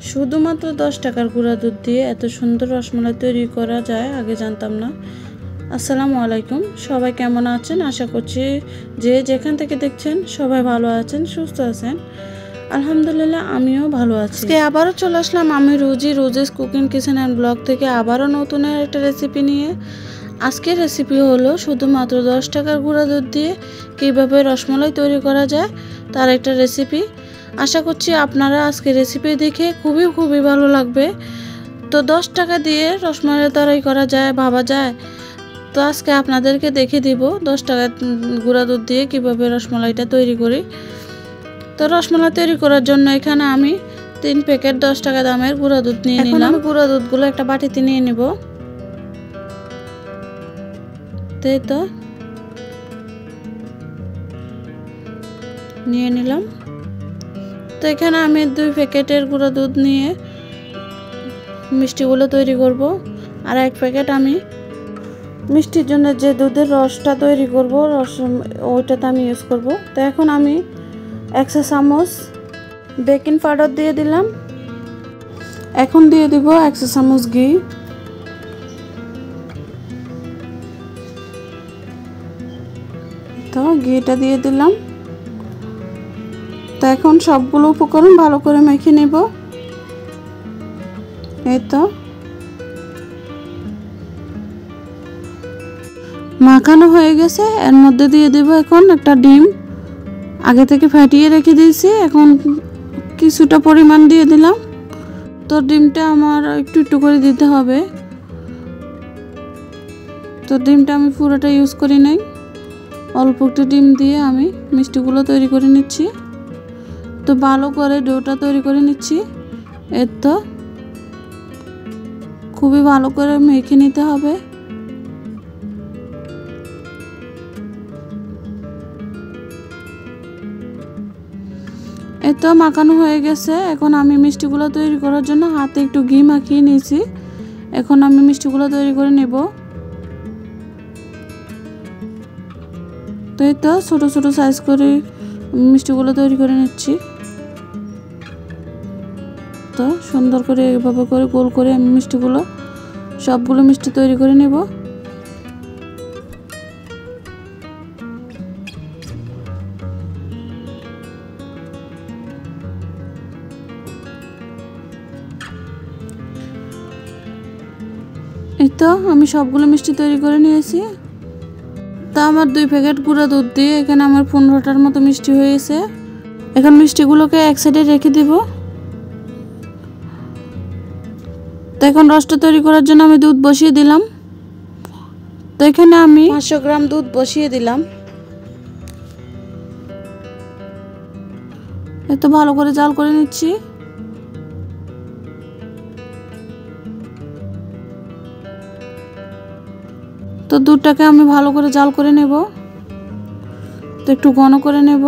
শুধুমাত্র 10 টাকার গুঁড়া দুধ দিয়ে এত সুন্দর রসমালাই তৈরি করা যায় আগে জানতাম না। আসসালামু আলাইকুম, সবাই কেমন আছেন? আশা করছি যে যেখান থেকে দেখছেন সবাই ভালো আছেন, সুস্থ আছেন। আলহামদুলিল্লাহ আমিও ভালো আছি। আজকে আবারও চলে আসলাম আমি roses cooking kitchen and blog থেকে আবারও নতুন একটা রেসিপি নিয়ে। আজকের রেসিপি হলো শুধুমাত্র 10 টাকার গুঁড়া দুধ দিয়ে কীভাবে রসমালাই তৈরি করা যায় তার একটা রেসিপি। আশা করছি আপনারা আজকে রেসিপি দেখে খুবই ভালো লাগবে। তো 10 টাকা দিয়ে রসমালাই তৈরি করা যায়, ভাবা যায়? তো আজকে আপনাদেরকে দেখে দিব 10 টাকা গুঁড়া দুধ দিয়ে কিভাবে রসমালাইটা তৈরি করি। তো রসমালাই তৈরি করার জন্য এখানে আমি 3 প্যাকেট 10 টাকা দামের গুঁড়া দুধ নিয়ে নিলাম। আমি গুঁড়া দুধগুলো একটা বাটিতে নিয়ে নিব। তো নিয়ে নিলাম। তো এখানে আমি 2 প্যাকেটের গুঁড়া দুধ নিয়ে মিষ্টিগুলো তৈরি করব। আর 1 প্যাকেট আমি মিষ্টির জন্য যে দুধের রসটা তৈরি করব ওইটাতে আমি ইউজ করব। তো এখন আমি 1 চা চামচ বেকিং পাউডার দিয়ে দিলাম। এখন দিয়ে দিব 1 চা চামচ ঘি। তো ঘিটা দিয়ে দিলাম। তো এখন সবগুলো উপকরণ ভালো করে মেখে নেব। এই তো মাখানো হয়ে গেছে। এর মধ্যে দিয়ে দেব এখন একটা ডিম, আগে থেকে ফাটিয়ে রেখে দিয়েছি, এখন কিছুটা পরিমাণ দিয়ে দিলাম। তো ডিমটা আমার একটু করে দিতে হবে। তো ডিমটা আমি পুরোটা ইউজ করি নাই, অল্প একটু ডিম দিয়ে আমি মিষ্টিগুলো তৈরি করে নিচ্ছি। তো ভালো করে ডোটা তৈরি করে নিচ্ছি। এর তো খুবই ভালো করে মেখে নিতে হবে। এই তো মাখানো হয়ে গেছে। এখন আমি মিষ্টিগুলো তৈরি করার জন্য হাতে একটু ঘি মাখিয়ে নিয়েছি। এখন আমি মিষ্টিগুলো তৈরি করে নেব। তো এই তো ছোট সাইজ করে মিষ্টিগুলো তৈরি করে নিচ্ছি। তো সুন্দর করে এভাবে করে গোল করে আমি মিষ্টিগুলো সবগুলো মিষ্টি তৈরি করে নেব। এই তো আমি সবগুলো মিষ্টি তৈরি করে নিয়েছি। তা আমার 2 প্যাকেট গুঁড়া দুধ দিয়ে এখানে আমার 15টার মতো মিষ্টি হয়েছে। এখন মিষ্টিগুলোকে এক সাইডে রেখে দেব। তো এখন রসটা তৈরি করার জন্য আমি দুধ বসিয়ে দিলাম। তো এখানে আমি 500 গ্রাম দুধ বসিয়ে দিলাম। এত ভালো করে জাল করে নিচ্ছি। তো দুধটাকে আমি ভালো করে জাল করে নেব। তো একটু ঘন করে নেব।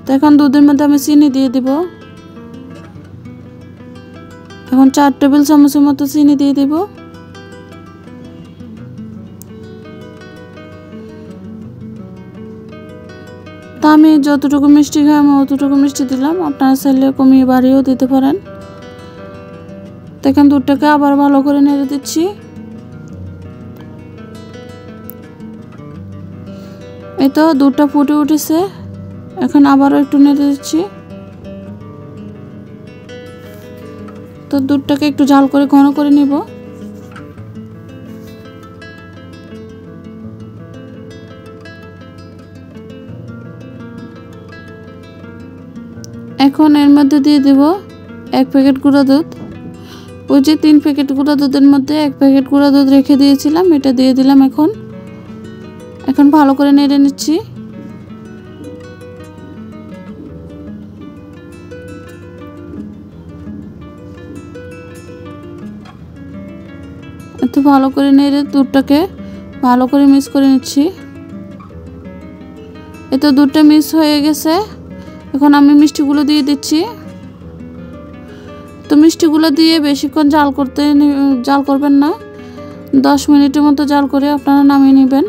তো এখন দুধের মধ্যে আমি চিনি দিয়ে দিব। এখন 4 টেবিল চামচের মতো চিনি দিয়ে দিব। তা আমি যতটুকু মিষ্টি খাই আমি অতটুকু মিষ্টি দিলাম, আপনারা চাইলে কমিয়ে বাড়িয়েও দিতে পারেন। তো এখন দুধটাকে আবার ভালো করে নেড়ে দিচ্ছি। এই তো দুধটা ফুটে উঠেছে। এখন আবারও একটু নেড়ে দিচ্ছি। তো দুধটাকে একটু জাল করে ঘন করে নিব। এখন এর মধ্যে দিয়ে দেব 1 প্যাকেট গুঁড়া দুধ। ওই যে 3 প্যাকেট গুঁড়া দুধের মধ্যে 1 প্যাকেট গুঁড়া দুধ রেখে দিয়েছিলাম, এটা দিয়ে দিলাম। এখন ভালো করে নেড়ে নিচ্ছি। এত ভালো করে নেড়ে দুধটাকে ভালো করে মিক্স করে নিচ্ছি। এত দুধটা মিক্স হয়ে গেছে। এখন আমি মিষ্টিগুলো দিয়ে দিচ্ছি। তো মিষ্টিগুলো দিয়ে বেশিক্ষণ জাল করবেন না, 10 মিনিটের মতো জাল করে আপনারা নামিয়ে নেবেন।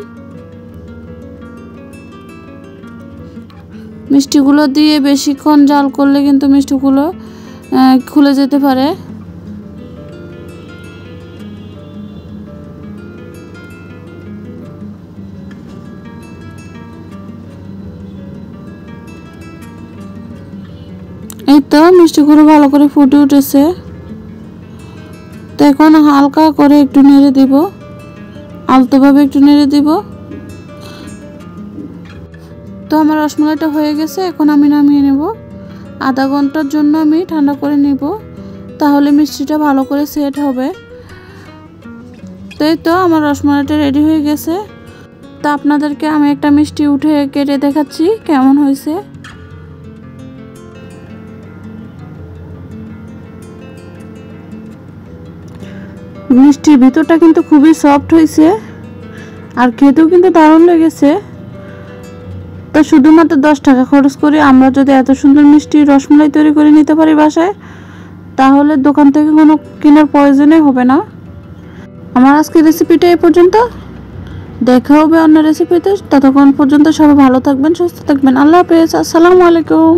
মিষ্টিগুলো দিয়ে বেশিক্ষণ জাল করলে কিন্তু মিষ্টিগুলো খুলে যেতে পারে। এই তো মিষ্টিগুলো ভালো করে ফুটে উঠেছে। তো এখন হালকা করে একটু নেড়ে দিব, আলতোভাবে একটু নেড়ে দিব। তো আমার রসমালাইটা হয়ে গেছে, এখন আমি নামিয়ে নেব। আধা ঘন্টার জন্য আমি ঠান্ডা করে নেব, তাহলে মিষ্টিটা ভালো করে সেট হবে। তো এই তো আমার রসমালাইটা রেডি হয়ে গেছে। তো আপনাদেরকে আমি একটা মিষ্টি উঠে কেটে দেখাচ্ছি কেমন হয়েছে। মিষ্টির ভিতরটা কিন্তু খুবই সফট হয়েছে, আর খেতেও কিন্তু দারুণ লেগেছে। তো শুধুমাত্র 10 টাকা খরচ করে আমরা যদি এত সুন্দর মিষ্টি রসমালাই তৈরি করে নিতে পারি বাসায়, তাহলে দোকান থেকে কোনো কেনার প্রয়োজনই হবে না। আমার আজকের রেসিপিটা এই পর্যন্ত, দেখা হবে অন্য রেসিপিতে। ততক্ষণ পর্যন্ত সবাই ভালো থাকবেন, সুস্থ থাকবেন। আল্লাহ হাফেজ, আসসালামু আলাইকুম।